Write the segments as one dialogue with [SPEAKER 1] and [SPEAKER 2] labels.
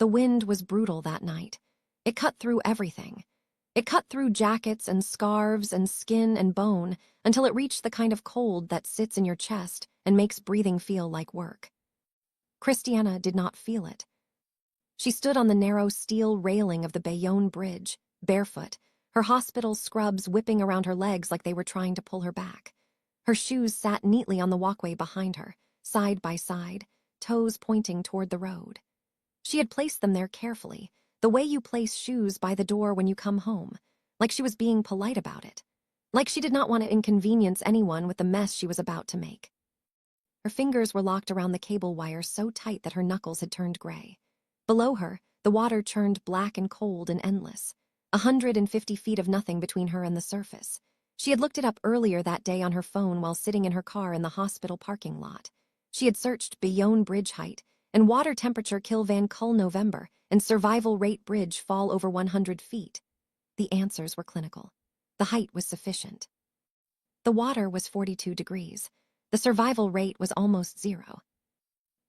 [SPEAKER 1] The wind was brutal that night. It cut through everything. It cut through jackets and scarves and skin and bone until it reached the kind of cold that sits in your chest and makes breathing feel like work. Christiana did not feel it. She stood on the narrow steel railing of the Bayonne Bridge, barefoot, her hospital scrubs whipping around her legs like they were trying to pull her back. Her shoes sat neatly on the walkway behind her, side by side, toes pointing toward the road. She had placed them there carefully, the way you place shoes by the door when you come home, like she was being polite about it, like she did not want to inconvenience anyone with the mess she was about to make. Her fingers were locked around the cable wire so tight that her knuckles had turned gray. Below her, the water churned black and cold and endless, 150 feet of nothing between her and the surface. She had looked it up earlier that day on her phone while sitting in her car in the hospital parking lot. She had searched Bayonne Bridge height and water temperature kill Van Kull November and survival rate bridge fall over 100 feet. The answers were clinical. The height was sufficient. The water was 42 degrees. The survival rate was almost 0.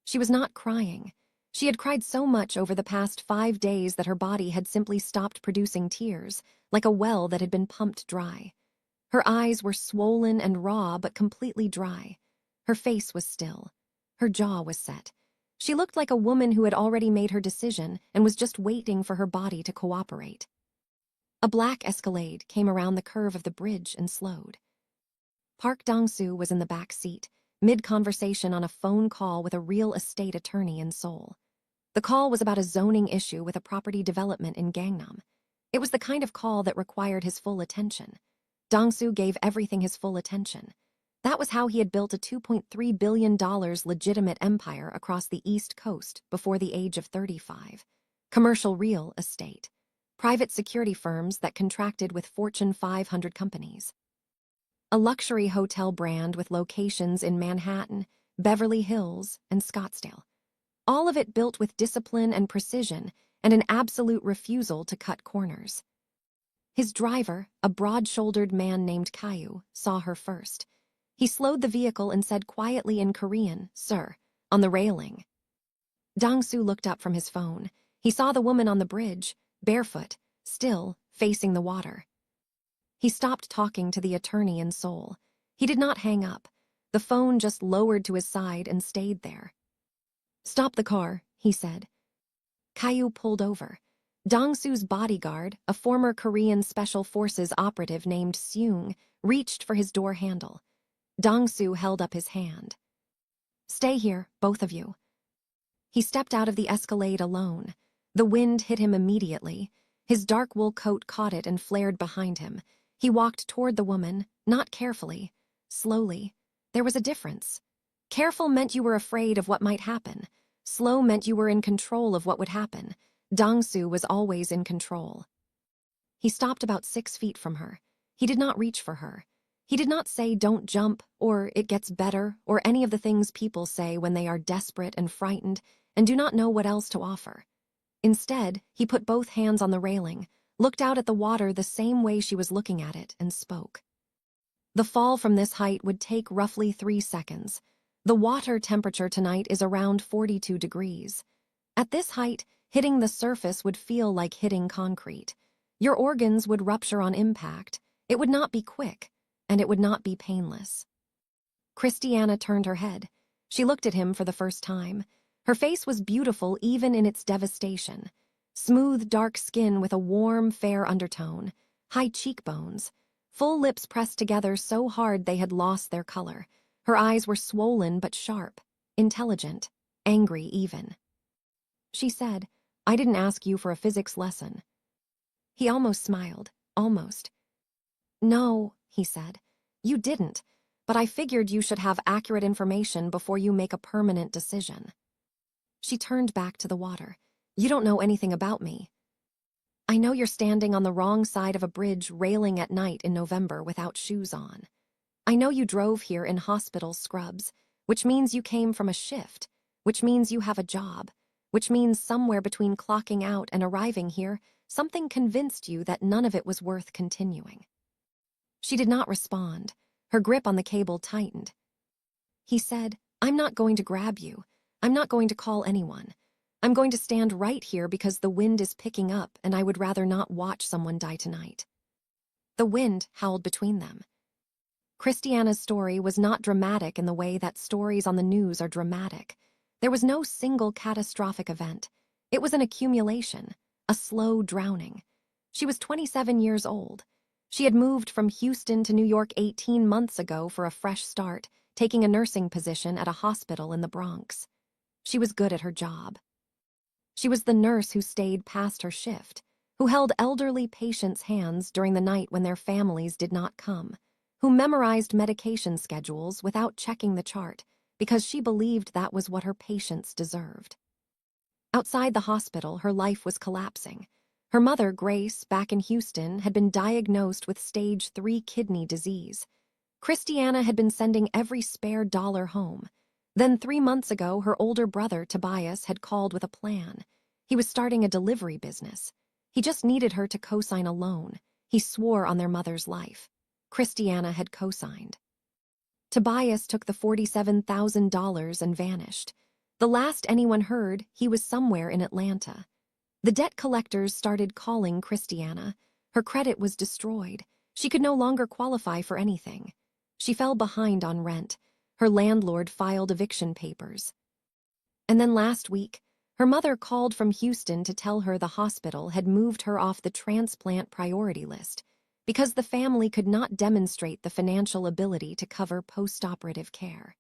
[SPEAKER 1] She was not crying. She had cried so much over the past 5 days that her body had simply stopped producing tears, like a well that had been pumped dry. Her eyes were swollen and raw but completely dry. Her face was still. Her jaw was set. She looked like a woman who had already made her decision and was just waiting for her body to cooperate. A black Escalade came around the curve of the bridge and slowed. Park Dong-soo was in the back seat, mid-conversation on a phone call with a real estate attorney in Seoul. The call was about a zoning issue with a property development in Gangnam. It was the kind of call that required his full attention. Dong-soo gave everything his full attention. That was how he had built a $2.3 billion legitimate empire across the East Coast before the age of 35. Commercial real estate. Private security firms that contracted with Fortune 500 companies. A luxury hotel brand with locations in Manhattan, Beverly Hills, and Scottsdale. All of it built with discipline and precision and an absolute refusal to cut corners. His driver, a broad-shouldered man named Caillou, saw her first. He slowed the vehicle and said quietly in Korean, "Sir," on the railing. Dong-soo looked up from his phone. He saw the woman on the bridge, barefoot, still, facing the water. He stopped talking to the attorney in Seoul. He did not hang up. The phone just lowered to his side and stayed there. "Stop the car," he said. Caillou pulled over. Dong-soo's bodyguard, a former Korean Special Forces operative named Seung, reached for his door handle. Dong-soo held up his hand. "Stay here, both of you." He stepped out of the Escalade alone. The wind hit him immediately. His dark wool coat caught it and flared behind him. He walked toward the woman, not carefully, slowly. There was a difference. Careful meant you were afraid of what might happen. Slow meant you were in control of what would happen. Dong-soo was always in control. He stopped about 6 feet from her. He did not reach for her. He did not say, "Don't jump," or "It gets better," or any of the things people say when they are desperate and frightened and do not know what else to offer. Instead, he put both hands on the railing, looked out at the water the same way she was looking at it, and spoke. The fall from this height would take roughly 3 seconds. The water temperature tonight is around 42 degrees. At this height, hitting the surface would feel like hitting concrete. Your organs would rupture on impact. It would not be quick, and it would not be painless. Christiana turned her head. She looked at him for the first time. Her face was beautiful even in its devastation. Smooth, dark skin with a warm, fair undertone, high cheekbones, full lips pressed together so hard they had lost their color. Her eyes were swollen but sharp, intelligent, angry even. She said, "I didn't ask you for a physics lesson." He almost smiled, almost. "No," he said, "you didn't, but I figured you should have accurate information before you make a permanent decision." She turned back to the water. "You don't know anything about me. I know you're standing on the wrong side of a bridge railing at night in November without shoes on. I know you drove here in hospital scrubs, which means you came from a shift, which means you have a job, which means somewhere between clocking out and arriving here, something convinced you that none of it was worth continuing." She did not respond. Her grip on the cable tightened. He said, "I'm not going to grab you. I'm not going to call anyone. I'm going to stand right here because the wind is picking up and I would rather not watch someone die tonight." The wind howled between them. Christiana's story was not dramatic in the way that stories on the news are dramatic. There was no single catastrophic event. It was an accumulation, a slow drowning. She was 27 years old. She had moved from Houston to New York 18 months ago for a fresh start, taking a nursing position at a hospital in the Bronx. She was good at her job. She was the nurse who stayed past her shift, who held elderly patients' hands during the night when their families did not come, who memorized medication schedules without checking the chart because she believed that was what her patients deserved. Outside the hospital, her life was collapsing. Her mother, Grace, back in Houston, had been diagnosed with stage 3 kidney disease. Christiana had been sending every spare dollar home. Then 3 months ago, her older brother, Tobias, had called with a plan. He was starting a delivery business. He just needed her to co-sign a loan. He swore on their mother's life. Christiana had co-signed. Tobias took the $47,000 and vanished. The last anyone heard, he was somewhere in Atlanta. The debt collectors started calling Christiana. Her credit was destroyed. She could no longer qualify for anything. She fell behind on rent. Her landlord filed eviction papers. And then last week, her mother called from Houston to tell her the hospital had moved her off the transplant priority list because the family could not demonstrate the financial ability to cover post-operative care.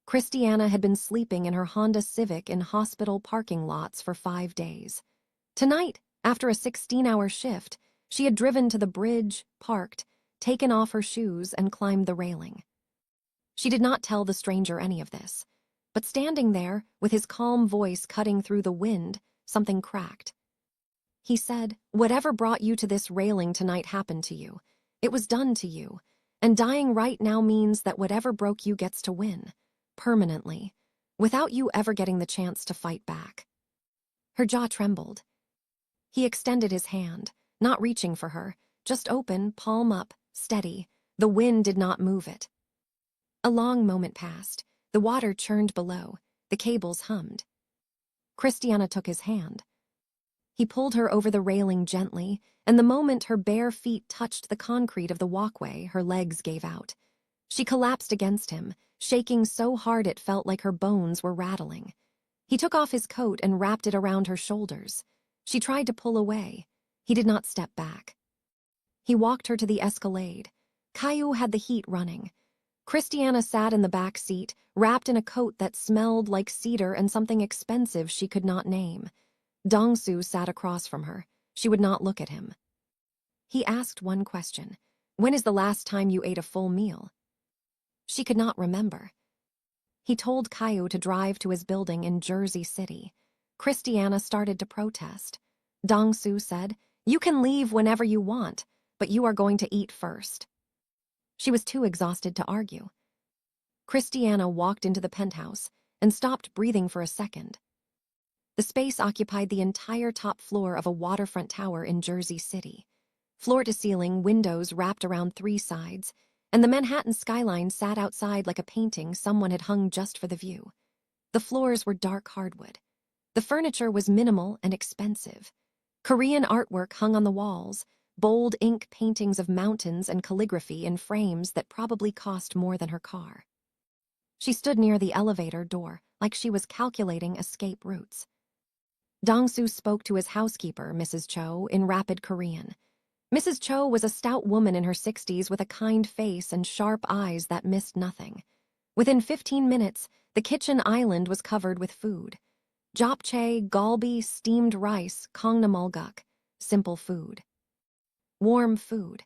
[SPEAKER 1] Christiana had been sleeping in her Honda Civic in hospital parking lots for 5 days. Tonight, after a 16-hour shift, she had driven to the bridge, parked, taken off her shoes, and climbed the railing. She did not tell the stranger any of this, but standing there, with his calm voice cutting through the wind, something cracked. He said, "Whatever brought you to this railing tonight happened to you. It was done to you, and dying right now means that whatever broke you gets to win, permanently, without you ever getting the chance to fight back." Her jaw trembled. He extended his hand, not reaching for her, just open, palm up, steady. The wind did not move it. A long moment passed. The water churned below. The cables hummed. Christiana took his hand. He pulled her over the railing gently, and the moment her bare feet touched the concrete of the walkway, her legs gave out. She collapsed against him, shaking so hard it felt like her bones were rattling. He took off his coat and wrapped it around her shoulders. She tried to pull away. He did not step back. He walked her to the Escalade. Caillou had the heat running. Christiana sat in the back seat, wrapped in a coat that smelled like cedar and something expensive she could not name. Dongsu sat across from her. She would not look at him. He asked one question. "When is the last time you ate a full meal?" She could not remember. He told Caillou to drive to his building in Jersey City. Christiana started to protest. Dongsu said, "You can leave whenever you want, but you are going to eat first." She was too exhausted to argue. Christiana walked into the penthouse and stopped breathing for a second. The space occupied the entire top floor of a waterfront tower in Jersey City. Floor-to-ceiling windows wrapped around 3 sides, and the Manhattan skyline sat outside like a painting someone had hung just for the view. The floors were dark hardwood. The furniture was minimal and expensive. Korean artwork hung on the walls, bold ink paintings of mountains and calligraphy in frames that probably cost more than her car. She stood near the elevator door, like she was calculating escape routes. Dongsu spoke to his housekeeper, Mrs. Cho, in rapid Korean. Mrs. Cho was a stout woman in her 60s with a kind face and sharp eyes that missed nothing. Within 15 minutes, the kitchen island was covered with food. Japchae, galbi, steamed rice, kongnamulguk. Simple food. Warm food.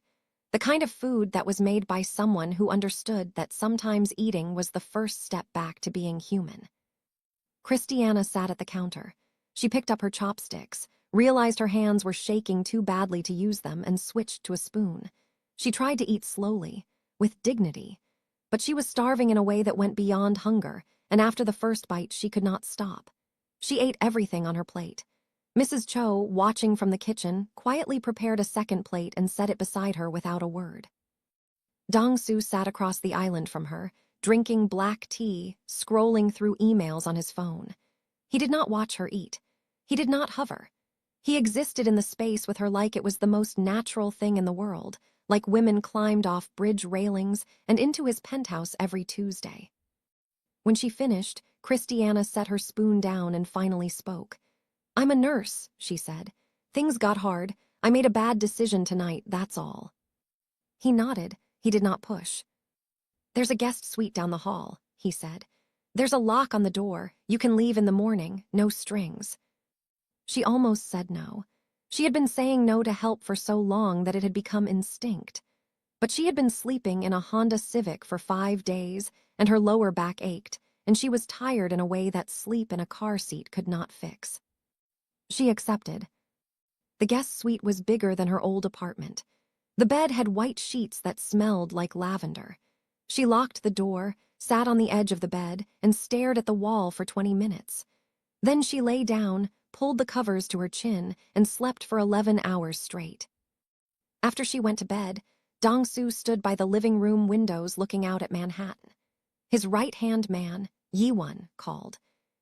[SPEAKER 1] The kind of food that was made by someone who understood that sometimes eating was the first step back to being human. Christiana sat at the counter. She picked up her chopsticks, realized her hands were shaking too badly to use them, and switched to a spoon. She tried to eat slowly, with dignity, but she was starving in a way that went beyond hunger, and after the first bite she could not stop. She ate everything on her plate. Mrs. Cho, watching from the kitchen, quietly prepared a second plate and set it beside her without a word. Dongsu sat across the island from her, drinking black tea, scrolling through emails on his phone. He did not watch her eat. He did not hover. He existed in the space with her like it was the most natural thing in the world, like women climbed off bridge railings and into his penthouse every Tuesday. When she finished, Christiana set her spoon down and finally spoke. "I'm a nurse," she said. "Things got hard. I made a bad decision tonight, that's all." He nodded. He did not push. "There's a guest suite down the hall," he said. "There's a lock on the door. You can leave in the morning, no strings." She almost said no. She had been saying no to help for so long that it had become instinct. But she had been sleeping in a Honda Civic for 5 days, and her lower back ached, and she was tired in a way that sleep in a car seat could not fix. She accepted. The guest suite was bigger than her old apartment. The bed had white sheets that smelled like lavender. She locked the door, sat on the edge of the bed, and stared at the wall for 20 minutes. Then she lay down, pulled the covers to her chin, and slept for 11 hours straight. After she went to bed, Dong-soo stood by the living room windows looking out at Manhattan. His right-hand man, Yi-won, called.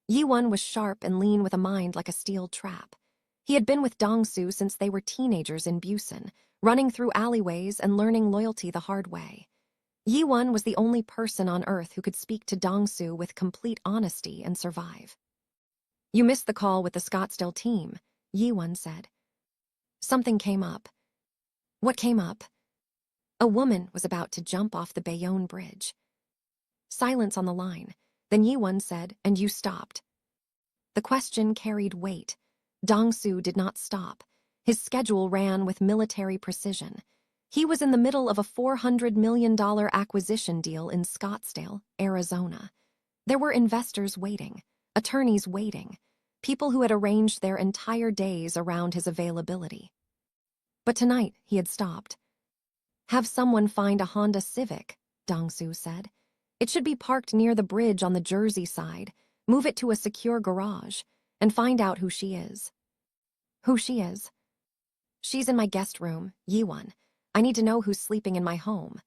[SPEAKER 1] Yi-won was sharp and lean with a mind like a steel trap. He had been with Dong-soo since they were teenagers in Busan, running through alleyways and learning loyalty the hard way. Yi-won was the only person on earth who could speak to Dong-soo with complete honesty and survive. "You missed the call with the Scottsdale team," Yi-won said. "Something came up." "What came up?" "A woman was about to jump off the Bayonne Bridge." Silence on the line. Then Yi-won said, "And you stopped." The question carried weight. Dong-soo did not stop. His schedule ran with military precision. He was in the middle of a $400 million acquisition deal in Scottsdale, Arizona. There were investors waiting, attorneys waiting, people who had arranged their entire days around his availability. But tonight he had stopped. "Have someone find a Honda Civic," Dong-soo said. "It should be parked near the bridge on the Jersey side, move it to a secure garage, and find out who she is." "Who she is?" "She's in my guest room, Yi-won. I need to know who's sleeping in my home."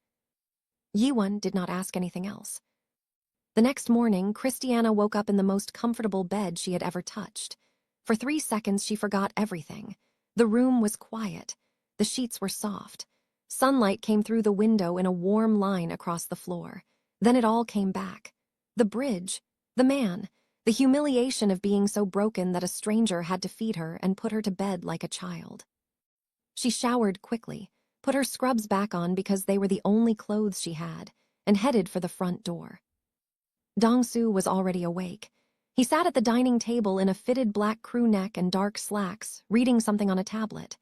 [SPEAKER 1] Yi-won did not ask anything else. The next morning, Christiana woke up in the most comfortable bed she had ever touched. For 3 seconds, she forgot everything. The room was quiet. The sheets were soft. Sunlight came through the window in a warm line across the floor. Then it all came back. The bridge, the man, the humiliation of being so broken that a stranger had to feed her and put her to bed like a child. She showered quickly, put her scrubs back on because they were the only clothes she had, and headed for the front door. Dong-soo was already awake. He sat at the dining table in a fitted black crew neck and dark slacks, reading something on a tablet.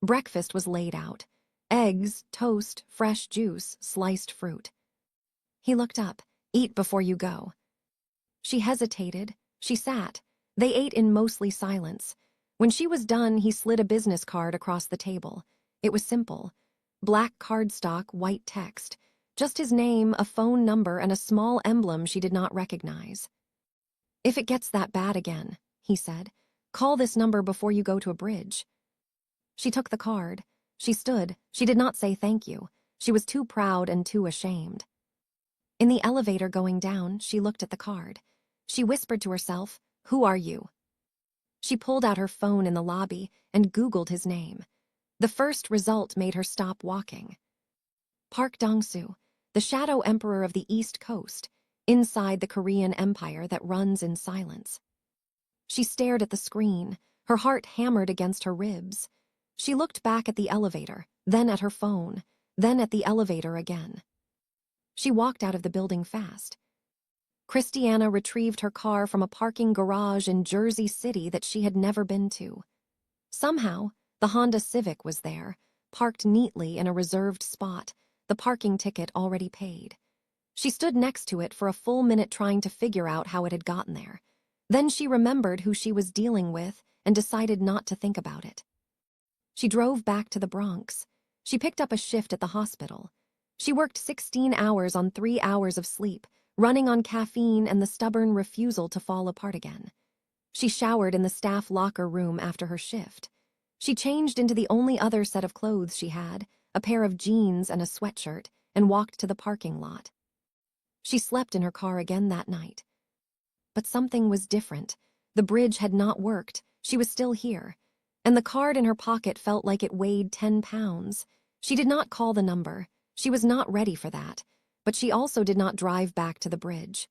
[SPEAKER 1] Breakfast was laid out. Eggs, toast, fresh juice, sliced fruit. He looked up. "Eat before you go." She hesitated. She sat. They ate in mostly silence. When she was done, he slid a business card across the table. It was simple. Black cardstock, white text. Just his name, a phone number, and a small emblem she did not recognize. "If it gets that bad again," he said, "call this number before you go to a bridge." She took the card. She stood. She did not say thank you. She was too proud and too ashamed. In the elevator going down, she looked at the card. She whispered to herself, "Who are you?" She pulled out her phone in the lobby and Googled his name. The first result made her stop walking. Park Dong-soo, the shadow emperor of the East Coast, inside the Korean Empire that runs in silence. She stared at the screen, her heart hammered against her ribs. She looked back at the elevator, then at her phone, then at the elevator again. She walked out of the building fast. Christiana retrieved her car from a parking garage in Jersey City that she had never been to. Somehow, the Honda Civic was there, parked neatly in a reserved spot, the parking ticket already paid. She stood next to it for a full minute trying to figure out how it had gotten there. Then she remembered who she was dealing with and decided not to think about it. She drove back to the Bronx. She picked up a shift at the hospital. She worked 16 hours on 3 hours of sleep, running on caffeine and the stubborn refusal to fall apart again. She showered in the staff locker room after her shift. She changed into the only other set of clothes she had, a pair of jeans and a sweatshirt, and walked to the parking lot. She slept in her car again that night. But something was different. The bridge had not worked. She was still here. And the card in her pocket felt like it weighed 10 pounds. She did not call the number. She was not ready for that. But she also did not drive back to the bridge.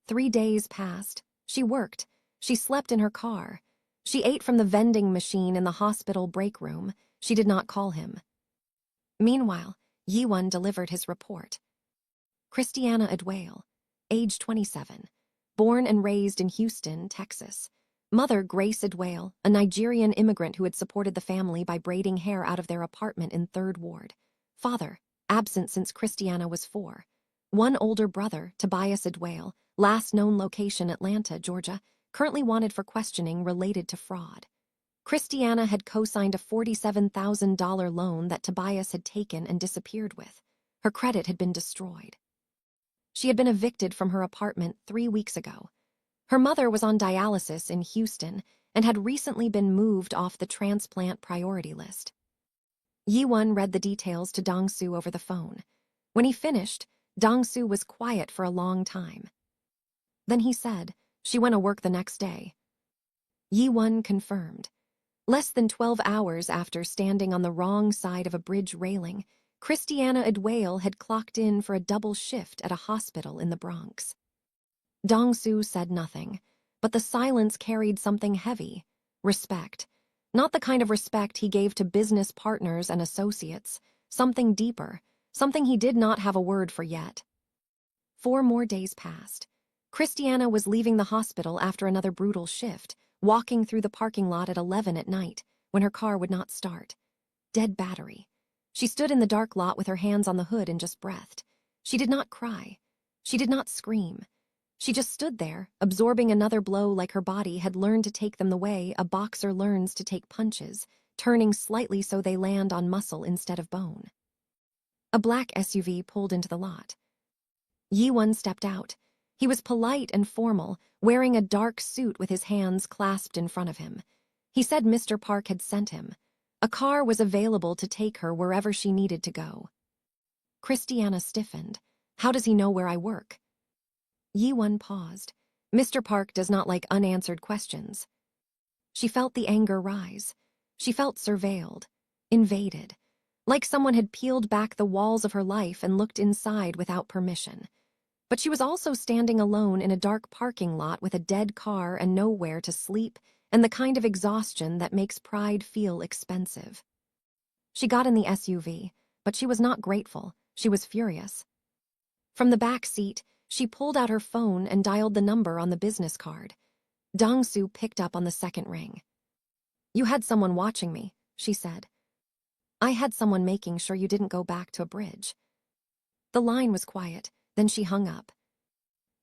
[SPEAKER 1] 3 days passed. She worked. She slept in her car. She ate from the vending machine in the hospital break room. She did not call him. Meanwhile, Yiwon delivered his report. Christiana Adwale, age 27, born and raised in Houston, Texas. Mother Grace Adwale, a Nigerian immigrant who had supported the family by braiding hair out of their apartment in 3rd Ward. Father, absent since Christiana was 4. One older brother, Tobias Adwale, last known location Atlanta, Georgia, currently wanted for questioning related to fraud. Christiana had co-signed a $47,000 loan that Tobias had taken and disappeared with. Her credit had been destroyed. She had been evicted from her apartment 3 weeks ago. Her mother was on dialysis in Houston and had recently been moved off the transplant priority list. Yiwon read the details to Dong-soo over the phone. When he finished, Dong-soo was quiet for a long time. Then he said, "She went to work the next day." Yiwon confirmed. Less than 12 hours after standing on the wrong side of a bridge railing, Christiana Adwale had clocked in for a double shift at a hospital in the Bronx. Dong-soo said nothing, but the silence carried something heavy. Respect. Not the kind of respect he gave to business partners and associates. Something deeper. Something he did not have a word for yet. 4 more days passed. Christiana was leaving the hospital after another brutal shift, walking through the parking lot at 11 at night, when her car would not start. Dead battery. She stood in the dark lot with her hands on the hood and just breathed. She did not cry. She did not scream. She just stood there, absorbing another blow like her body had learned to take them the way a boxer learns to take punches, turning slightly so they land on muscle instead of bone. A black SUV pulled into the lot. Yiwon stepped out. He was polite and formal, wearing a dark suit with his hands clasped in front of him. He said Mr. Park had sent him. A car was available to take her wherever she needed to go. Christiana stiffened. "How does he know where I work?" Yiwon paused. "Mr. Park does not like unanswered questions." She felt the anger rise. She felt surveilled, invaded, like someone had peeled back the walls of her life and looked inside without permission. But she was also standing alone in a dark parking lot with a dead car and nowhere to sleep, and the kind of exhaustion that makes pride feel expensive. She got in the SUV, but she was not grateful. She was furious. From the back seat, she pulled out her phone and dialed the number on the business card. Dong-soo picked up on the second ring. "You had someone watching me," she said. "I had someone making sure you didn't go back to a bridge." The line was quiet, then she hung up.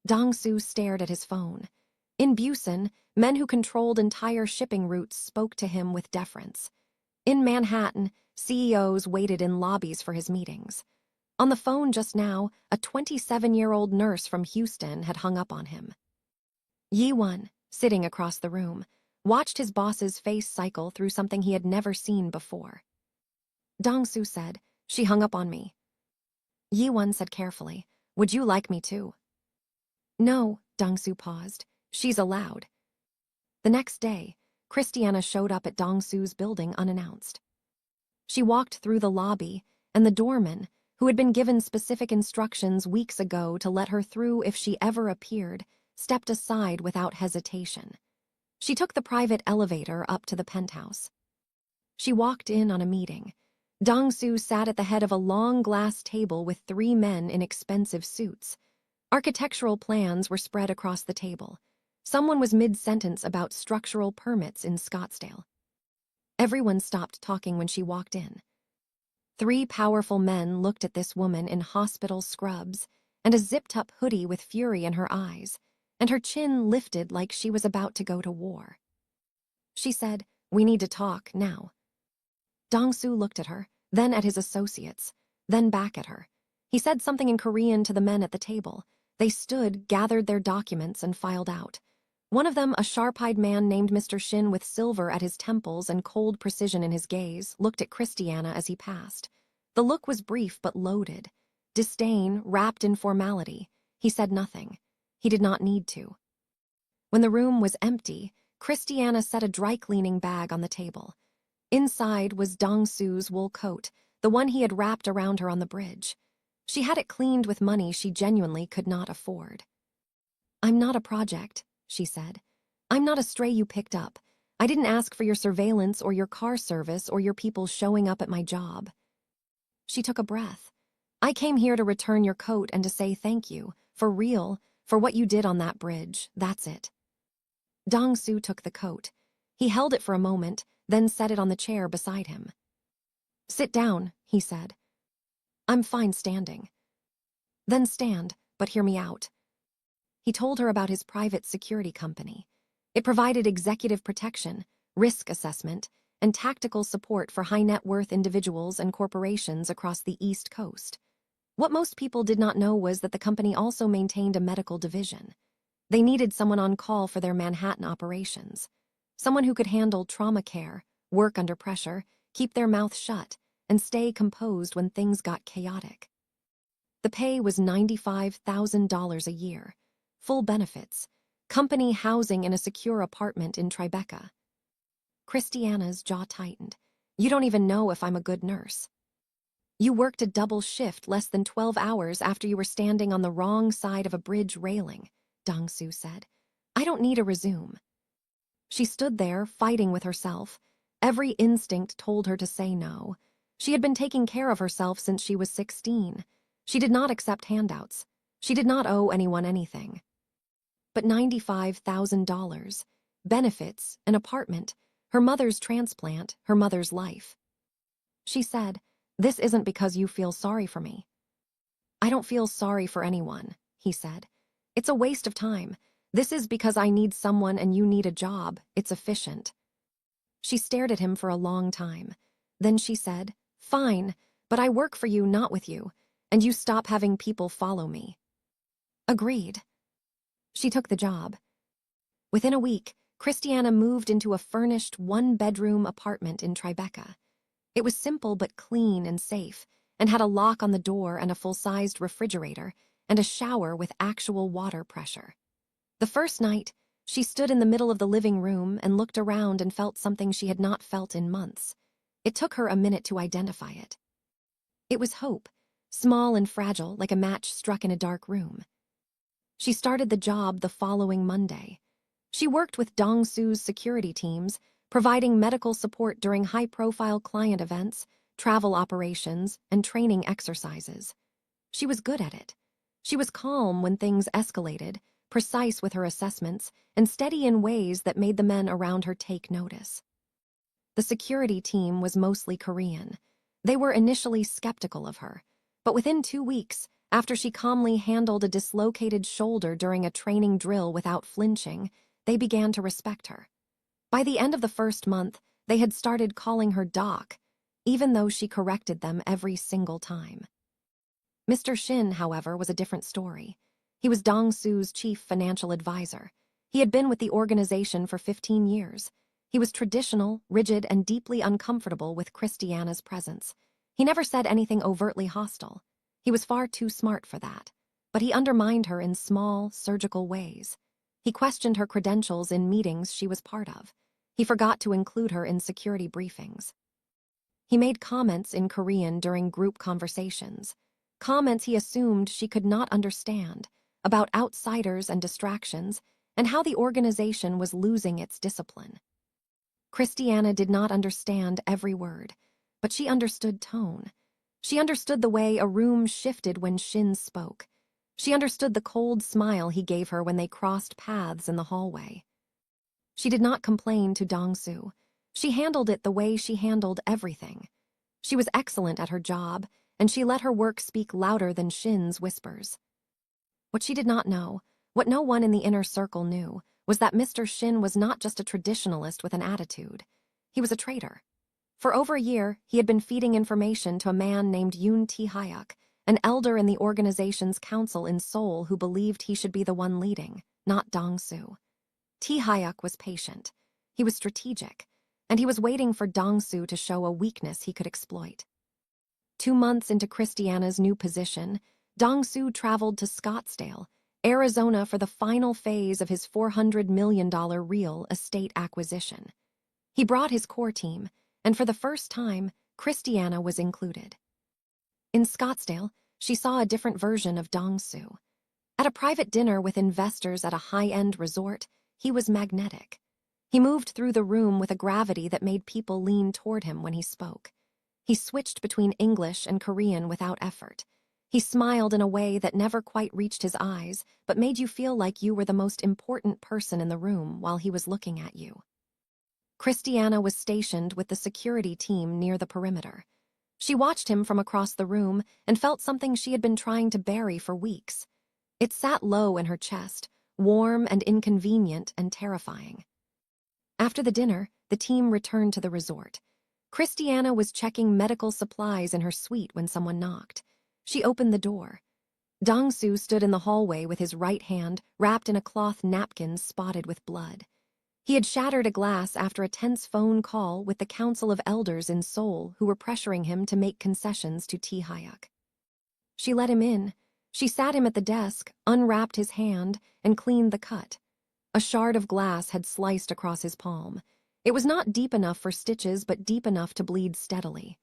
[SPEAKER 1] Dong-soo stared at his phone. In Busan, men who controlled entire shipping routes spoke to him with deference. In Manhattan, CEOs waited in lobbies for his meetings. On the phone just now, a 27-year-old nurse from Houston had hung up on him. Yiwon, sitting across the room, watched his boss's face cycle through something he had never seen before. Dong-soo said, "She hung up on me." Yiwon said carefully, "Would you like me to?" "No," Dong-soo paused. "She's allowed." The next day, Christiana showed up at Dong-soo's building unannounced. She walked through the lobby, and the doorman, who had been given specific instructions weeks ago to let her through if she ever appeared, stepped aside without hesitation. She took the private elevator up to the penthouse. She walked in on a meeting. Dong-soo sat at the head of a long glass table with 3 men in expensive suits. Architectural plans were spread across the table. Someone was mid-sentence about structural permits in Scottsdale. Everyone stopped talking when she walked in. 3 powerful men looked at this woman in hospital scrubs and a zipped-up hoodie with fury in her eyes, and her chin lifted like she was about to go to war. She said, "We need to talk now." Dong-soo looked at her, then at his associates, then back at her. He said something in Korean to the men at the table. They stood, gathered their documents, and filed out. One of them, a sharp-eyed man named Mr. Shin with silver at his temples and cold precision in his gaze, looked at Christiana as he passed. The look was brief but loaded. Disdain, wrapped in formality. He said nothing. He did not need to. When the room was empty, Christiana set a dry-cleaning bag on the table. Inside was Dong-su's wool coat, the one he had wrapped around her on the bridge. She had it cleaned with money she genuinely could not afford. "I'm not a project," she said. "I'm not a stray you picked up. I didn't ask for your surveillance or your car service or your people showing up at my job." She took a breath. "I came here to return your coat and to say thank you, for real, for what you did on that bridge, that's it." Dong-su took the coat. He held it for a moment, then set it on the chair beside him. "Sit down," he said. "I'm fine standing." "Then stand, but hear me out." He told her about his private security company. It provided executive protection, risk assessment, and tactical support for high-net-worth individuals and corporations across the East Coast. What most people did not know was that the company also maintained a medical division. They needed someone on call for their Manhattan operations. Someone who could handle trauma care, work under pressure, keep their mouth shut, and stay composed when things got chaotic. The pay was $95,000 a year, full benefits, company housing in a secure apartment in Tribeca. Christiana's jaw tightened. "You don't even know if I'm a good nurse." "You worked a double shift less than 12 hours after you were standing on the wrong side of a bridge railing," Dong-su said. "I don't need a resume." She stood there, fighting with herself. Every instinct told her to say no. She had been taking care of herself since she was 16. She did not accept handouts. She did not owe anyone anything. But $95,000, benefits, an apartment, her mother's transplant, her mother's life. She said, "This isn't because you feel sorry for me." "I don't feel sorry for anyone," he said. "It's a waste of time. This is because I need someone and you need a job. It's efficient." She stared at him for a long time. Then she said, "Fine, but I work for you, not with you, and you stop having people follow me." Agreed. She took the job. Within a week, Christiana moved into a furnished one-bedroom apartment in Tribeca. It was simple but clean and safe, and had a lock on the door and a full-sized refrigerator and a shower with actual water pressure. The first night, she stood in the middle of the living room and looked around and felt something she had not felt in months. It took her a minute to identify it. It was hope, small and fragile like a match struck in a dark room. She started the job the following Monday. She worked with Dong-su's security teams, providing medical support during high-profile client events, travel operations, and training exercises. She was good at it. She was calm when things escalated, precise with her assessments, and steady in ways that made the men around her take notice. The security team was mostly Korean. They were initially skeptical of her, but within 2 weeks, after she calmly handled a dislocated shoulder during a training drill without flinching, they began to respect her. By the end of the first month, they had started calling her Doc, even though she corrected them every single time. Mr. Shin, however, was a different story. He was Dong-su's chief financial advisor. He had been with the organization for 15 years. He was traditional, rigid, and deeply uncomfortable with Christiana's presence. He never said anything overtly hostile. He was far too smart for that. But he undermined her in small, surgical ways. He questioned her credentials in meetings she was part of. He forgot to include her in security briefings. He made comments in Korean during group conversations. Comments he assumed she could not understand, about outsiders and distractions, and how the organization was losing its discipline. Christiana did not understand every word, but she understood tone. She understood the way a room shifted when Shin spoke. She understood the cold smile he gave her when they crossed paths in the hallway. She did not complain to Dong-su. She handled it the way she handled everything. She was excellent at her job, and she let her work speak louder than Shin's whispers. What she did not know, what no one in the inner circle knew, was that Mr. Shin was not just a traditionalist with an attitude. He was a traitor. For over a year, he had been feeding information to a man named Yoon Tae-hyuk, an elder in the organization's council in Seoul who believed he should be the one leading, not Dong-su. Tae-hyuk was patient. He was strategic, and he was waiting for Dong-su to show a weakness he could exploit. 2 months into Christiana's new position, Dong-su traveled to Scottsdale, Arizona for the final phase of his $400 million real estate acquisition. He brought his core team, and for the first time, Christiana was included. In Scottsdale, she saw a different version of Dong-soo. At a private dinner with investors at a high-end resort, he was magnetic. He moved through the room with a gravity that made people lean toward him when he spoke. He switched between English and Korean without effort. He smiled in a way that never quite reached his eyes, but made you feel like you were the most important person in the room while he was looking at you. Christiana was stationed with the security team near the perimeter. She watched him from across the room and felt something she had been trying to bury for weeks. It sat low in her chest, warm and inconvenient and terrifying. After the dinner, the team returned to the resort. Christiana was checking medical supplies in her suite when someone knocked. She opened the door. Dong-soo stood in the hallway with his right hand wrapped in a cloth napkin spotted with blood. He had shattered a glass after a tense phone call with the Council of Elders in Seoul who were pressuring him to make concessions to Tae-hyuk. She let him in. She sat him at the desk, unwrapped his hand, and cleaned the cut. A shard of glass had sliced across his palm. It was not deep enough for stitches, but deep enough to bleed steadily.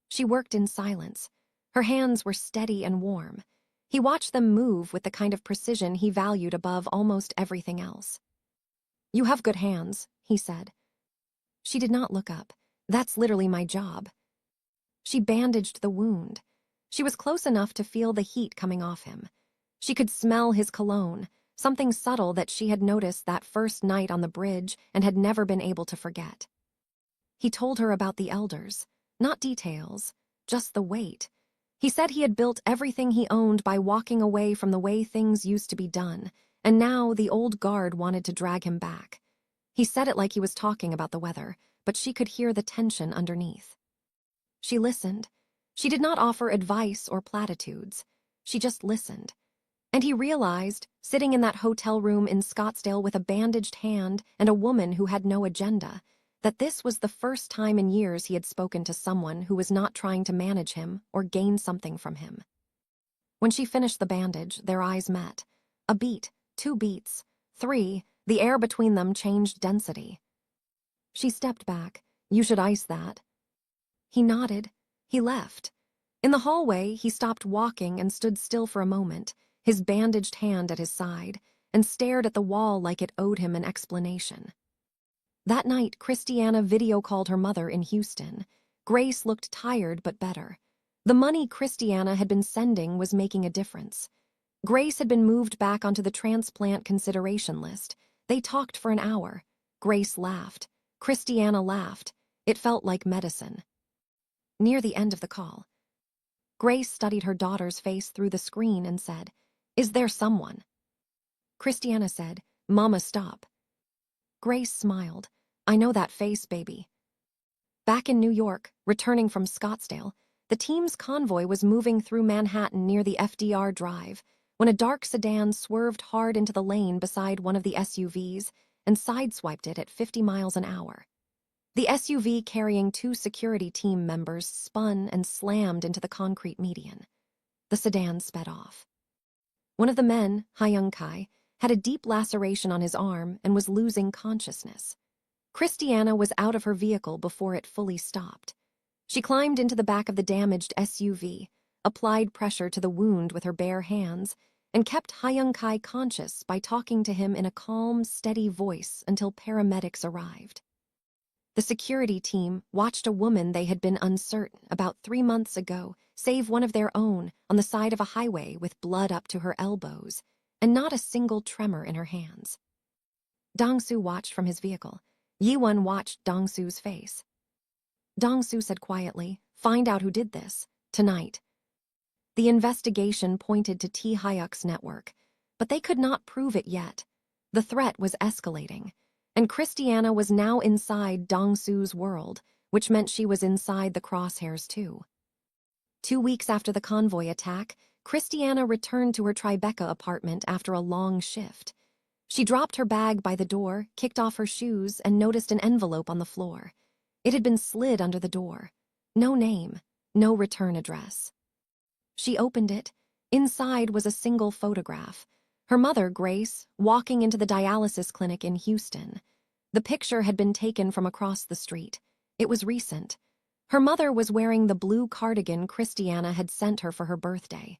[SPEAKER 1] She worked in silence. Her hands were steady and warm. He watched them move with the kind of precision he valued above almost everything else. "You have good hands," he said. She did not look up. "That's literally my job." She bandaged the wound. She was close enough to feel the heat coming off him. She could smell his cologne, something subtle that she had noticed that first night on the bridge and had never been able to forget. He told her about the elders, not details, just the weight. He said he had built everything he owned by walking away from the way things used to be done, and now the old guard wanted to drag him back. He said it like he was talking about the weather, but she could hear the tension underneath. She listened. She did not offer advice or platitudes. She just listened. And he realized, sitting in that hotel room in Scottsdale with a bandaged hand and a woman who had no agenda, that this was the first time in years he had spoken to someone who was not trying to manage him or gain something from him. When she finished the bandage, their eyes met. A beat, 2 beats, 3, the air between them changed density. She stepped back. "You should ice that." He nodded. He left. In the hallway, he stopped walking and stood still for a moment, his bandaged hand at his side, and stared at the wall like it owed him an explanation. That night, Christiana video-called her mother in Houston. Grace looked tired but better. The money Christiana had been sending was making a difference. Grace had been moved back onto the transplant consideration list. They talked for an hour. Grace laughed. Christiana laughed. It felt like medicine. Near the end of the call, Grace studied her daughter's face through the screen and said, "Is there someone?" Christiana said, "Mama, stop." Grace smiled. "I know that face, baby." Back in New York, returning from Scottsdale, the team's convoy was moving through Manhattan near the FDR Drive when a dark sedan swerved hard into the lane beside one of the SUVs and sideswiped it at 50 miles an hour. The SUV carrying 2 security team members spun and slammed into the concrete median. The sedan sped off. One of the men, Hyung-kai, had a deep laceration on his arm and was losing consciousness. Christiana was out of her vehicle before it fully stopped. She climbed into the back of the damaged SUV, applied pressure to the wound with her bare hands, and kept Hyung-kai conscious by talking to him in a calm, steady voice until paramedics arrived. The security team watched a woman they had been uncertain about 3 months ago save one of their own on the side of a highway with blood up to her elbows, and not a single tremor in her hands. Dong-soo watched from his vehicle. Yi-won watched Dong-soo's face. Dong-soo said quietly, "Find out who did this, tonight." The investigation pointed to Tae-hyuk's network, but they could not prove it yet. The threat was escalating, and Christiana was now inside Dong-soo's world, which meant she was inside the crosshairs too. 2 weeks after the convoy attack, Christiana returned to her Tribeca apartment after a long shift. She dropped her bag by the door, kicked off her shoes, and noticed an envelope on the floor. It had been slid under the door. No name, no return address. She opened it. Inside was a single photograph. Her mother, Grace, walking into the dialysis clinic in Houston. The picture had been taken from across the street. It was recent. Her mother was wearing the blue cardigan Christiana had sent her for her birthday.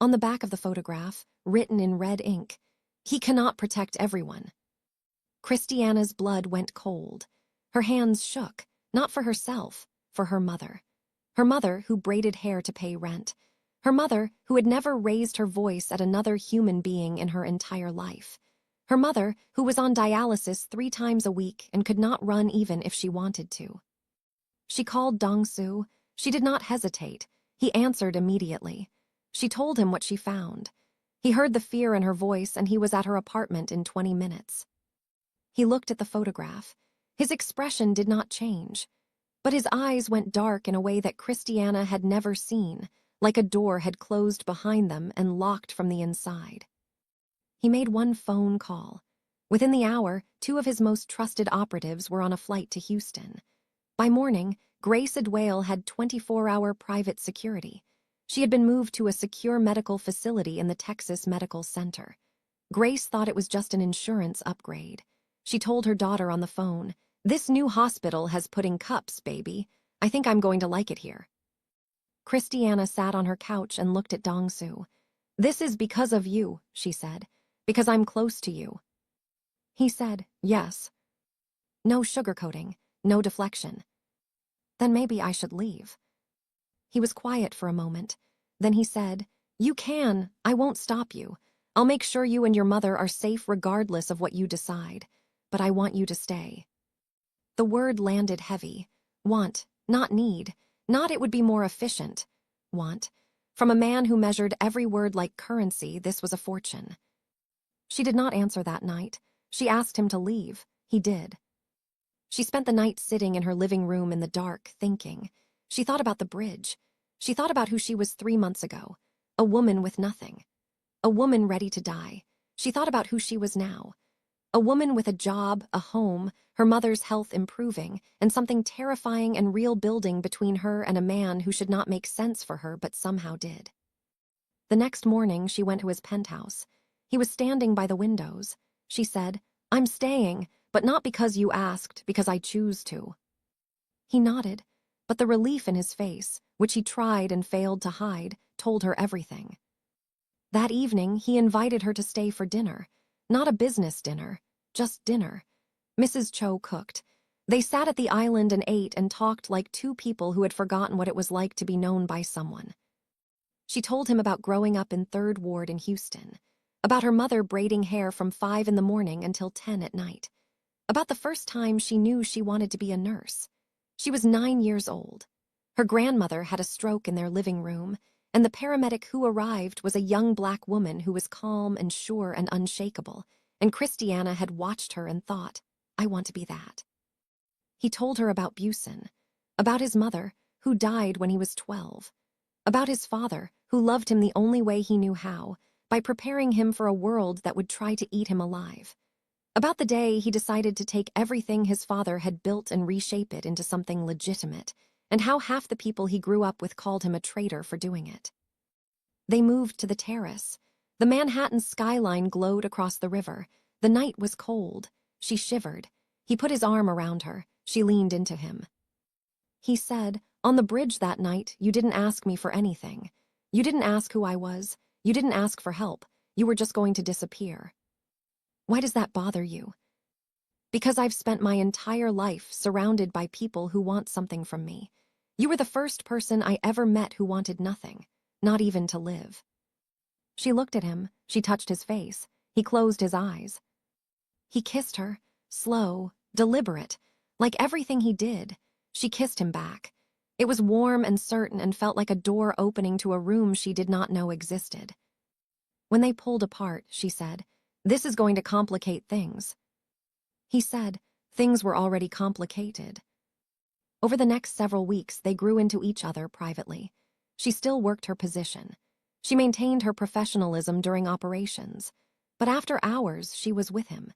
[SPEAKER 1] On the back of the photograph, written in red ink, "He cannot protect everyone." Christiana's blood went cold. Her hands shook, not for herself, for her mother. Her mother who braided hair to pay rent. Her mother who had never raised her voice at another human being in her entire life. Her mother who was on dialysis 3 times a week and could not run even if she wanted to. She called Dong-soo. She did not hesitate. He answered immediately. She told him what she found. He heard the fear in her voice, and he was at her apartment in 20 minutes. He looked at the photograph. His expression did not change, but his eyes went dark in a way that Christiana had never seen, like a door had closed behind them and locked from the inside. He made one phone call. Within the hour, 2 of his most trusted operatives were on a flight to Houston. By morning, Grace Adwale had 24-hour private security. She had been moved to a secure medical facility in the Texas Medical Center. Grace thought it was just an insurance upgrade. She told her daughter on the phone, "This new hospital has pudding cups, baby. I think I'm going to like it here." Christiana sat on her couch and looked at Dong-soo. "This is because of you," she said, "because I'm close to you." He said, "Yes." No sugarcoating, no deflection. "Then maybe I should leave." He was quiet for a moment. Then he said, "You can. I won't stop you. I'll make sure you and your mother are safe regardless of what you decide. But I want you to stay." The word landed heavy. Want, not need. Not it would be more efficient. Want. From a man who measured every word like currency, this was a fortune. She did not answer that night. She asked him to leave. He did. She spent the night sitting in her living room in the dark, thinking. She thought about the bridge. She thought about who she was 3 months ago. A woman with nothing. A woman ready to die. She thought about who she was now. A woman with a job, a home, her mother's health improving, and something terrifying and real building between her and a man who should not make sense for her but somehow did. The next morning, she went to his penthouse. He was standing by the windows. She said, "I'm staying, but not because you asked, because I choose to." He nodded, but the relief in his face, which he tried and failed to hide, told her everything. That evening, he invited her to stay for dinner. Not a business dinner, just dinner. Mrs. Cho cooked. They sat at the island and ate and talked like 2 people who had forgotten what it was like to be known by someone. She told him about growing up in 3rd Ward in Houston, about her mother braiding hair from 5 in the morning until 10 at night, about the first time she knew she wanted to be a nurse. She was 9 years old. Her grandmother had a stroke in their living room, and the paramedic who arrived was a young black woman who was calm and sure and unshakable, and Christiana had watched her and thought, "I want to be that." He told her about Busen, about his mother, who died when he was 12, about his father, who loved him the only way he knew how, by preparing him for a world that would try to eat him alive, about the day he decided to take everything his father had built and reshape it into something legitimate, and how half the people he grew up with called him a traitor for doing it. They moved to the terrace. The Manhattan skyline glowed across the river. The night was cold. She shivered. He put his arm around her. She leaned into him. He said, "On the bridge that night, you didn't ask me for anything. You didn't ask who I was. You didn't ask for help. You were just going to disappear." "Why does that bother you?" "Because I've spent my entire life surrounded by people who want something from me. You were the first person I ever met who wanted nothing, not even to live." She looked at him. She touched his face. He closed his eyes. He kissed her, slow, deliberate, like everything he did. She kissed him back. It was warm and certain and felt like a door opening to a room she did not know existed. When they pulled apart, she said, "This is going to complicate things." He said, "Things were already complicated." Over the next several weeks, they grew into each other privately. She still worked her position. She maintained her professionalism during operations. But after hours, she was with him.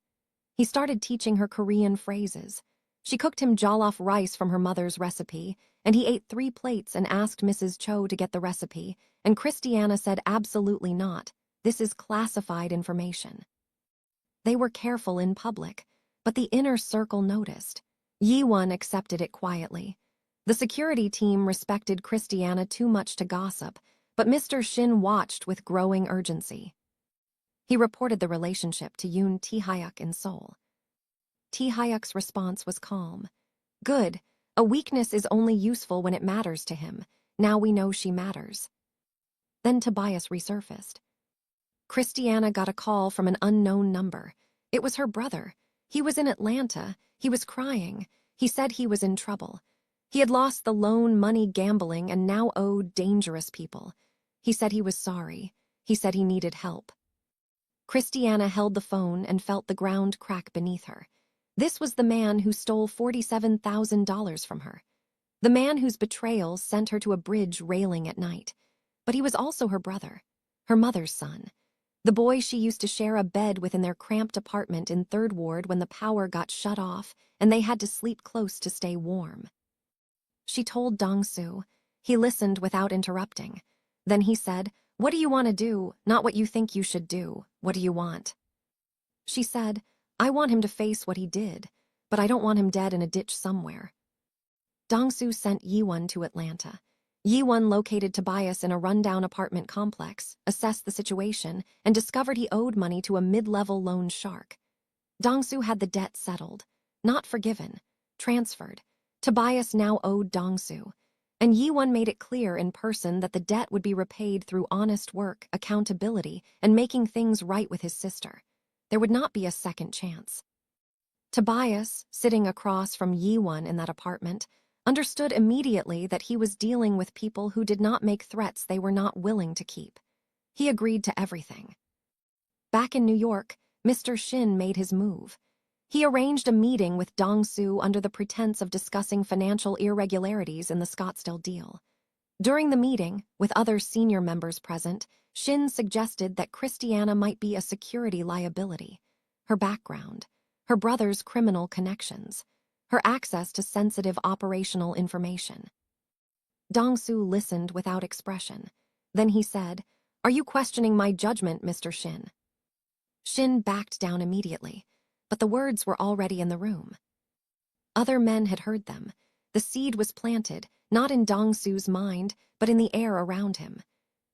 [SPEAKER 1] He started teaching her Korean phrases. She cooked him jollof rice from her mother's recipe, and he ate 3 plates and asked Mrs. Cho to get the recipe, and Christiana said absolutely not. This is classified information. They were careful in public, but the inner circle noticed. Yi-won accepted it quietly. The security team respected Christiana too much to gossip, but Mr. Shin watched with growing urgency. He reported the relationship to Yoon Tae-hyuk in Seoul. Tae-hyuk's response was calm. Good. A weakness is only useful when it matters to him. Now we know she matters. Then Tobias resurfaced. Christiana got a call from an unknown number. It was her brother. He was in Atlanta. He was crying. He said he was in trouble. He had lost the loan money gambling and now owed dangerous people. He said he was sorry. He said he needed help. Christiana held the phone and felt the ground crack beneath her. This was the man who stole $47,000 from her. The man whose betrayal sent her to a bridge railing at night. But he was also her brother, her mother's son. The boy she used to share a bed with in their cramped apartment in 3rd Ward when the power got shut off and they had to sleep close to stay warm. She told Dong-soo. He listened without interrupting. Then he said, "What do you want to do? Not what you think you should do. What do you want?" She said, "I want him to face what he did, but I don't want him dead in a ditch somewhere." Dong-soo sent Yi-won to Atlanta. Yi-won located Tobias in a rundown apartment complex, assessed the situation, and discovered he owed money to a mid-level loan shark. Dong-soo had the debt settled, not forgiven, transferred. Tobias now owed Dong-soo, and Yi-won made it clear in person that the debt would be repaid through honest work, accountability, and making things right with his sister. There would not be a second chance. Tobias, sitting across from Yi-won in that apartment, understood immediately that he was dealing with people who did not make threats they were not willing to keep. He agreed to everything. Back in New York, Mr. Shin made his move. He arranged a meeting with Dong-soo under the pretense of discussing financial irregularities in the Scottsdale deal. During the meeting, with other senior members present, Shin suggested that Christiana might be a security liability. Her background, her brother's criminal connections, her access to sensitive operational information. Dong-soo listened without expression. Then he said, "Are you questioning my judgment, Mr. Shin?" Shin backed down immediately, but the words were already in the room. Other men had heard them. The seed was planted, not in Dong-soo's mind, but in the air around him.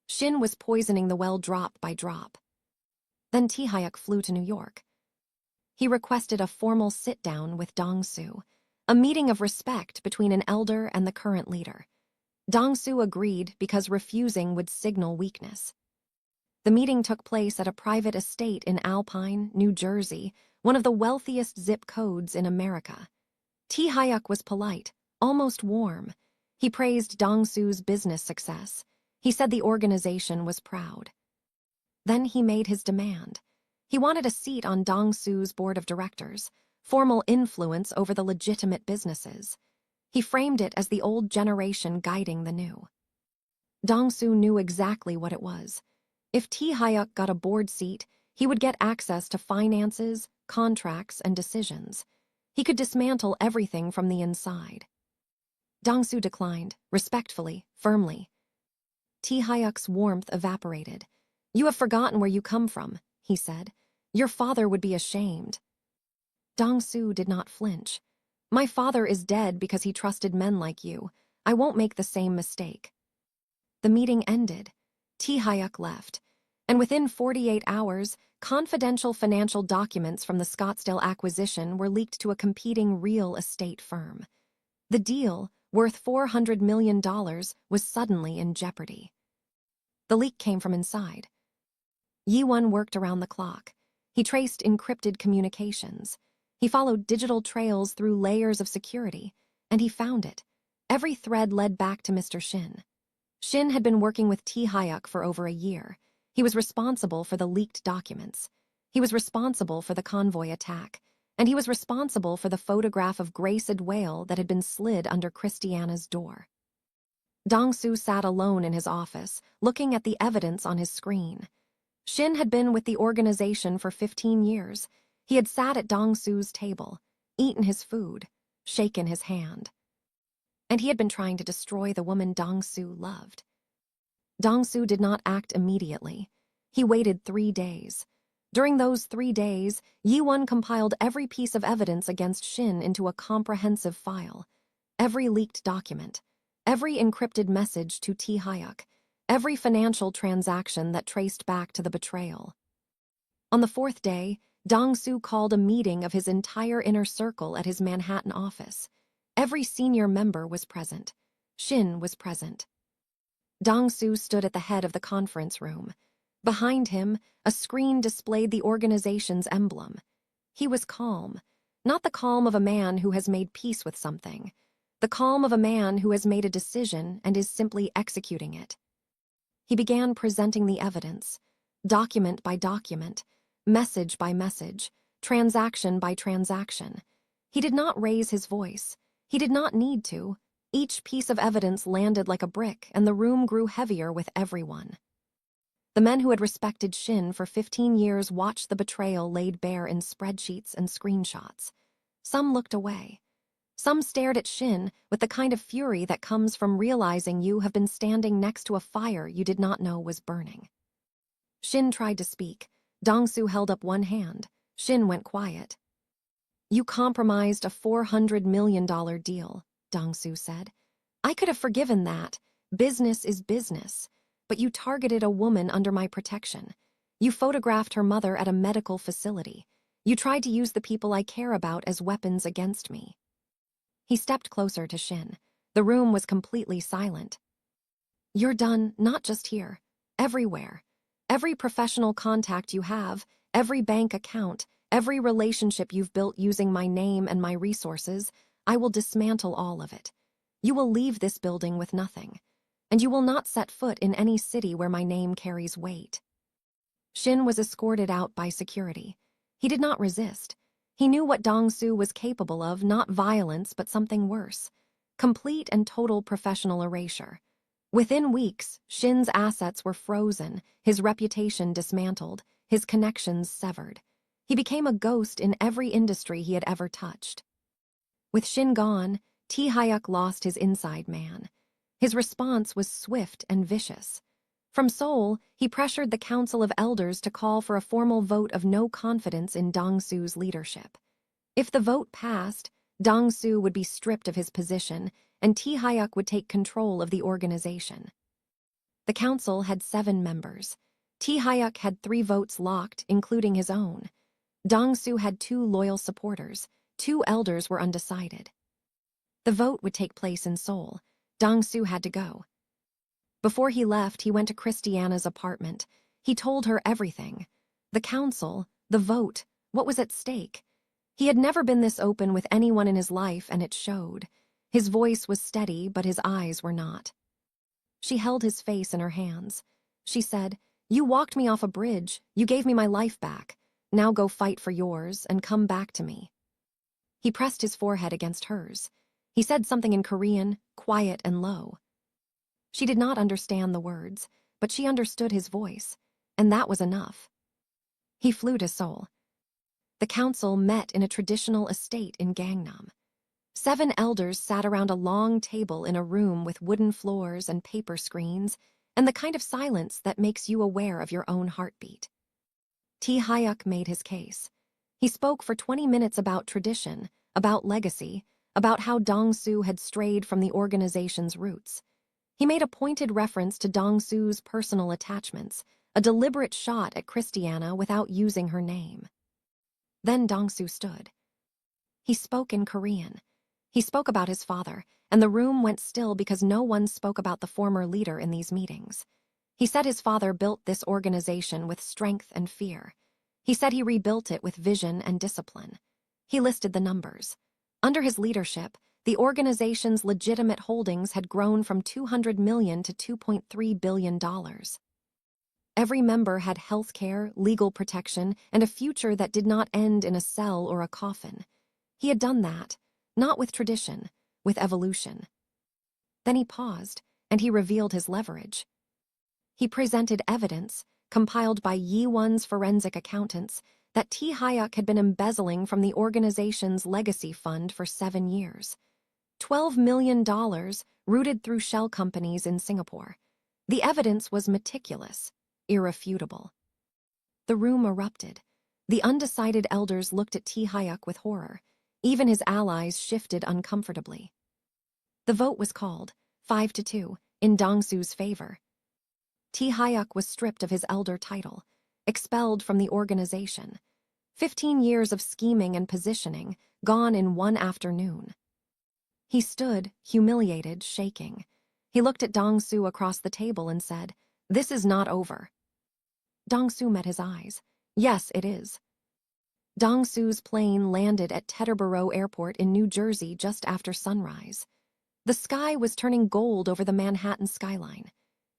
[SPEAKER 1] Shin was poisoning the well drop by drop. Then Tae-hyuk flew to New York. He requested a formal sit-down with Dong-soo, a meeting of respect between an elder and the current leader. Dong-soo agreed because refusing would signal weakness. The meeting took place at a private estate in Alpine, New Jersey, one of the wealthiest zip codes in America. Tae-hyuk was polite, almost warm. He praised Dong-soo's business success. He said the organization was proud. Then he made his demand. He wanted a seat on Dong-soo's board of directors, formal influence over the legitimate businesses. He framed it as the old generation guiding the new. Dong-soo knew exactly what it was. If Tae-hyuk got a board seat, he would get access to finances, contracts, and decisions. He could dismantle everything from the inside. Dong-soo declined, respectfully, firmly. Tae-hyuk's warmth evaporated. "You have forgotten where you come from," he said. "Your father would be ashamed." Dong-soo did not flinch. "My father is dead because he trusted men like you. I won't make the same mistake." The meeting ended. Tae-hyuk left, and within 48 hours, confidential financial documents from the Scottsdale acquisition were leaked to a competing real estate firm. The deal, worth $400 million, was suddenly in jeopardy. The leak came from inside. Yi-won worked around the clock. He traced encrypted communications. He followed digital trails through layers of security, and he found it. Every thread led back to Mr. Shin. Shin had been working with Tae-hyuk for over a year. He was responsible for the leaked documents. He was responsible for the convoy attack. And he was responsible for the photograph of Grace Whale that had been slid under Christiana's door. Dong-soo sat alone in his office, looking at the evidence on his screen. Shin had been with the organization for 15 years. He had sat at Dong-soo's table, eaten his food, shaken his hand. And he had been trying to destroy the woman Dong-soo loved. Dong-soo did not act immediately. He waited 3 days. During those 3 days, Yi-won compiled every piece of evidence against Shin into a comprehensive file. Every leaked document, every encrypted message to Tae-hyuk, every financial transaction that traced back to the betrayal. On the 4th day, Dong-soo called a meeting of his entire inner circle at his Manhattan office. Every senior member was present. Shin was present. Dong-soo stood at the head of the conference room. Behind him, a screen displayed the organization's emblem. He was calm, not the calm of a man who has made peace with something, the calm of a man who has made a decision and is simply executing it. He began presenting the evidence, document by document, message by message, transaction by transaction. He did not raise his voice. He did not need to. Each piece of evidence landed like a brick, and the room grew heavier with everyone. The men who had respected Shin for 15 years watched the betrayal laid bare in spreadsheets and screenshots. Some looked away. Some stared at Shin with the kind of fury that comes from realizing you have been standing next to a fire you did not know was burning. Shin tried to speak. Dong-soo held up one hand. Shin went quiet. "You compromised a $400 million deal," Dong-soo said. "I could have forgiven that. Business is business. But you targeted a woman under my protection. You photographed her mother at a medical facility. You tried to use the people I care about as weapons against me." He stepped closer to Shin. The room was completely silent. "You're done, not just here. Everywhere. Every professional contact you have, every bank account, every relationship you've built using my name and my resources, I will dismantle all of it. You will leave this building with nothing. And you will not set foot in any city where my name carries weight." Shin was escorted out by security. He did not resist. He knew what Dong-soo was capable of, not violence, but something worse. Complete and total professional erasure. Within weeks, Shin's assets were frozen, his reputation dismantled, his connections severed. He became a ghost in every industry he had ever touched. With Shin gone, Tae-hyuk lost his inside man. His response was swift and vicious. From Seoul, he pressured the Council of Elders to call for a formal vote of no confidence in Dong-soo's leadership. If the vote passed, Dong-soo would be stripped of his position, and Tae-hyuk would take control of the organization. The council had 7 members. Tae-hyuk had 3 votes locked, including his own. Dong-soo had 2 loyal supporters. 2 elders were undecided. The vote would take place in Seoul. Dong-soo had to go. Before he left, he went to Christiana's apartment. He told her everything. The council, the vote, what was at stake. He had never been this open with anyone in his life, and it showed. His voice was steady, but his eyes were not. She held his face in her hands. She said, "You walked me off a bridge. You gave me my life back. Now go fight for yours and come back to me." He pressed his forehead against hers. He said something in Korean, quiet and low. She did not understand the words, but she understood his voice, and that was enough. He flew to Seoul. The council met in a traditional estate in Gangnam. 7 elders sat around a long table in a room with wooden floors and paper screens, and the kind of silence that makes you aware of your own heartbeat. Tae-hyuk made his case. He spoke for 20 minutes about tradition, about legacy, about how Dong-soo had strayed from the organization's roots. He made a pointed reference to Dong-soo's personal attachments, a deliberate shot at Christiana without using her name. Then Dong-soo stood. He spoke in Korean. He spoke about his father, and the room went still because no one spoke about the former leader in these meetings. He said his father built this organization with strength and fear. He said he rebuilt it with vision and discipline. He listed the numbers. Under his leadership, the organization's legitimate holdings had grown from $200 million to $2.3 billion. Every member had health care, legal protection, and a future that did not end in a cell or a coffin. He had done that, not with tradition, with evolution. Then he paused, and he revealed his leverage. He presented evidence, compiled by Yi-won's forensic accountants, that Tae-hyuk had been embezzling from the organization's legacy fund for 7 years. $12 million rooted through shell companies in Singapore. The evidence was meticulous, irrefutable. The room erupted. The undecided elders looked at Tae-hyuk with horror. Even his allies shifted uncomfortably. The vote was called, 5-2, in Dong-su's favor. Tae-hyuk was stripped of his elder title, expelled from the organization. 15 years of scheming and positioning, gone in one afternoon. He stood, humiliated, shaking. He looked at Dong-su across the table and said, "This is not over." Dong-su met his eyes. "Yes, it is." Dong-su's plane landed at Teterboro Airport in New Jersey just after sunrise. The sky was turning gold over the Manhattan skyline.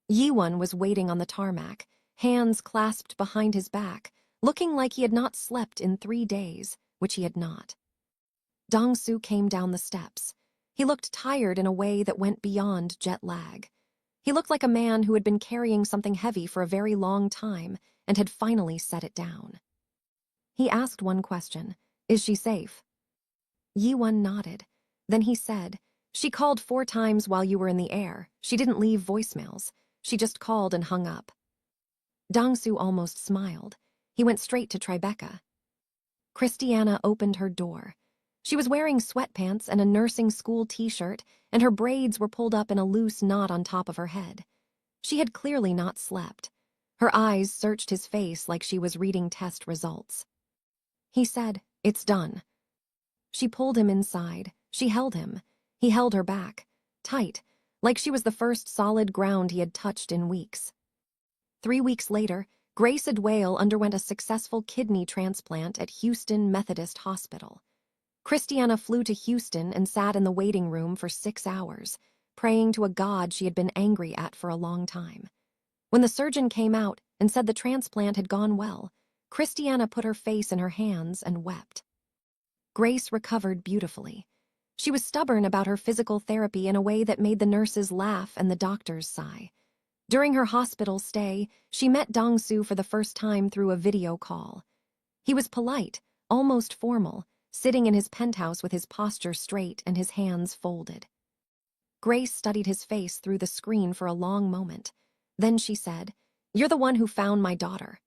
[SPEAKER 1] Yi-won was waiting on the tarmac, hands clasped behind his back, looking like he had not slept in 3 days, which he had not. Dong-su came down the steps. He looked tired in a way that went beyond jet lag. He looked like a man who had been carrying something heavy for a very long time and had finally set it down. He asked one question, "Is she safe?" Yi-won nodded. Then he said, "She called 4 times while you were in the air. She didn't leave voicemails. She just called and hung up." Dong-su almost smiled. He went straight to Tribeca. Christiana opened her door. She was wearing sweatpants and a nursing school t-shirt, and her braids were pulled up in a loose knot on top of her head. She had clearly not slept. Her eyes searched his face like she was reading test results. He said, "It's done." She pulled him inside. She held him. He held her back, tight, like she was the first solid ground he had touched in weeks. 3 weeks later, Grace Adwale underwent a successful kidney transplant at Houston Methodist Hospital. Christiana flew to Houston and sat in the waiting room for 6 hours, praying to a God she had been angry at for a long time. When the surgeon came out and said the transplant had gone well, Christiana put her face in her hands and wept. Grace recovered beautifully. She was stubborn about her physical therapy in a way that made the nurses laugh and the doctors sigh. During her hospital stay, she met Dong-su for the first time through a video call. He was polite, almost formal, sitting in his penthouse with his posture straight and his hands folded. Grace studied his face through the screen for a long moment. Then she said, "You're the one who found my daughter."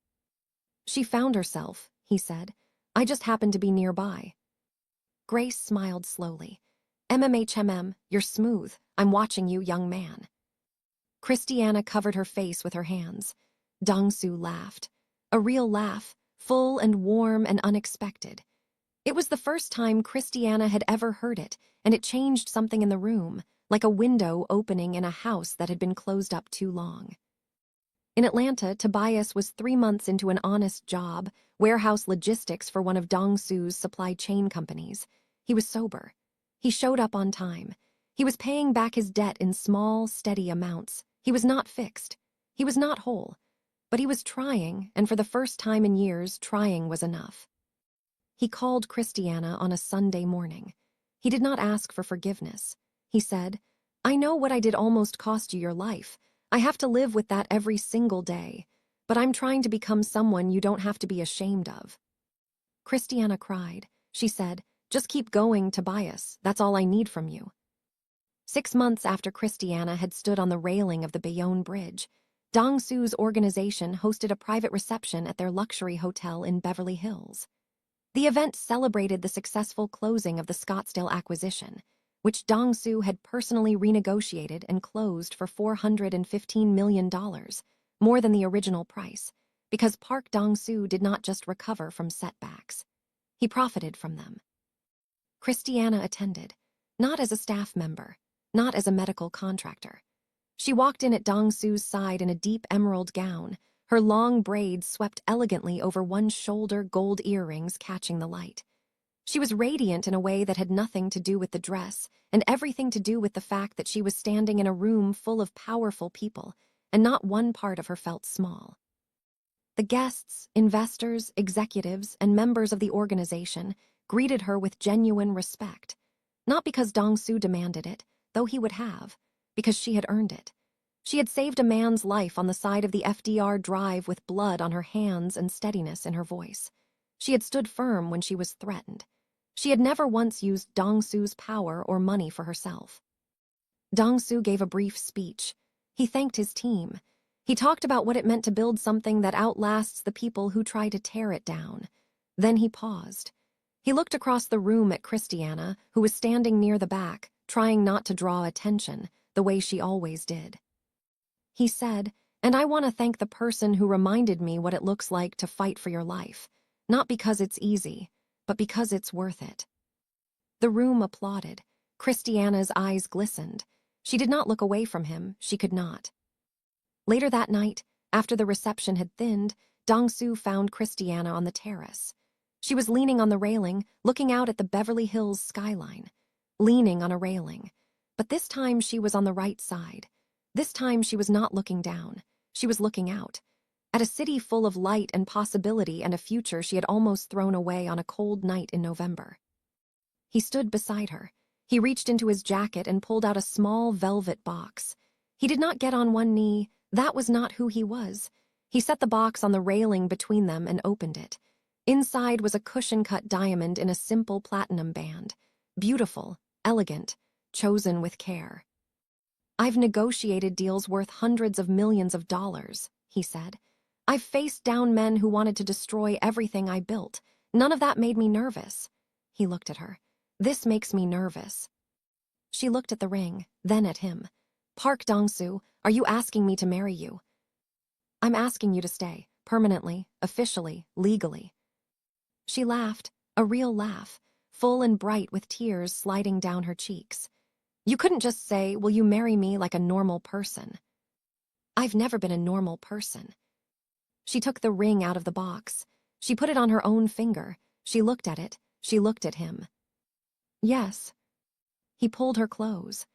[SPEAKER 1] "She found herself," he said. "I just happened to be nearby." Grace smiled slowly. "MMHMM, you're smooth. I'm watching you, young man." Christiana covered her face with her hands. Dong-su laughed. A real laugh, full and warm and unexpected. It was the first time Christiana had ever heard it, and it changed something in the room, like a window opening in a house that had been closed up too long. In Atlanta, Tobias was 3 months into an honest job, warehouse logistics for one of Dong-su's supply chain companies. He was sober. He showed up on time. He was paying back his debt in small, steady amounts. He was not fixed. He was not whole. But he was trying, and for the first time in years, trying was enough. He called Christiana on a Sunday morning. He did not ask for forgiveness. He said, "I know what I did almost cost you your life. I have to live with that every single day. But I'm trying to become someone you don't have to be ashamed of." Christiana cried. She said, "Just keep going, Tobias. That's all I need from you." 6 months after Christiana had stood on the railing of the Bayonne Bridge, Dong-su's organization hosted a private reception at their luxury hotel in Beverly Hills. The event celebrated the successful closing of the Scottsdale acquisition, which Dong-su had personally renegotiated and closed for $415 million, more than the original price, because Park Dong-su did not just recover from setbacks. He profited from them. Christiana attended, not as a staff member, not as a medical contractor. She walked in at Dong-su's side in a deep emerald gown, her long braids swept elegantly over one shoulder, gold earrings catching the light. She was radiant in a way that had nothing to do with the dress and everything to do with the fact that she was standing in a room full of powerful people, and not one part of her felt small. The guests, investors, executives, and members of the organization greeted her with genuine respect, not because Dong-su demanded it, though he would have, because she had earned it. She had saved a man's life on the side of the FDR drive with blood on her hands and steadiness in her voice. She had stood firm when she was threatened. She had never once used Dong-su's power or money for herself. Dong-su gave a brief speech. He thanked his team. He talked about what it meant to build something that outlasts the people who try to tear it down. Then he paused. He looked across the room at Christiana, who was standing near the back, trying not to draw attention, the way she always did. He said, "And I want to thank the person who reminded me what it looks like to fight for your life, not because it's easy, but because it's worth it." The room applauded. Christiana's eyes glistened. She did not look away from him, she could not. Later that night, after the reception had thinned, Dong-soo found Christiana on the terrace. She was leaning on the railing, looking out at the Beverly Hills skyline. Leaning on a railing. But this time she was on the right side. This time she was not looking down. She was looking out. At a city full of light and possibility and a future she had almost thrown away on a cold night in November. He stood beside her. He reached into his jacket and pulled out a small velvet box. He did not get on one knee. That was not who he was. He set the box on the railing between them and opened it. Inside was a cushion-cut diamond in a simple platinum band. Beautiful, elegant, chosen with care. "I've negotiated deals worth hundreds of millions of dollars," he said. "I've faced down men who wanted to destroy everything I built. None of that made me nervous." He looked at her. "This makes me nervous." She looked at the ring, then at him. "Park Dong-soo, are you asking me to marry you?" "I'm asking you to stay, permanently, officially, legally." She laughed, a real laugh, full and bright with tears sliding down her cheeks. "You couldn't just say, 'Will you marry me?' like a normal person." "I've never been a normal person." She took the ring out of the box. She put it on her own finger. She looked at it. She looked at him. "Yes." He pulled her close.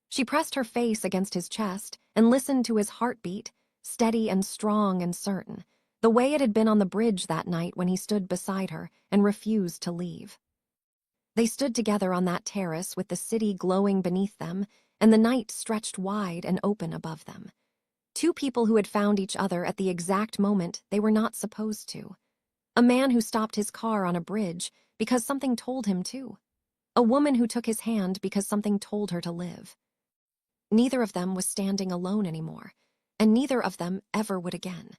[SPEAKER 1] She pressed her face against his chest and listened to his heartbeat, steady and strong and certain, the way it had been on the bridge that night when he stood beside her and refused to leave. They stood together on that terrace with the city glowing beneath them and the night stretched wide and open above them. Two people who had found each other at the exact moment they were not supposed to. A man who stopped his car on a bridge because something told him to. A woman who took his hand because something told her to live. Neither of them was standing alone anymore, and neither of them ever would again.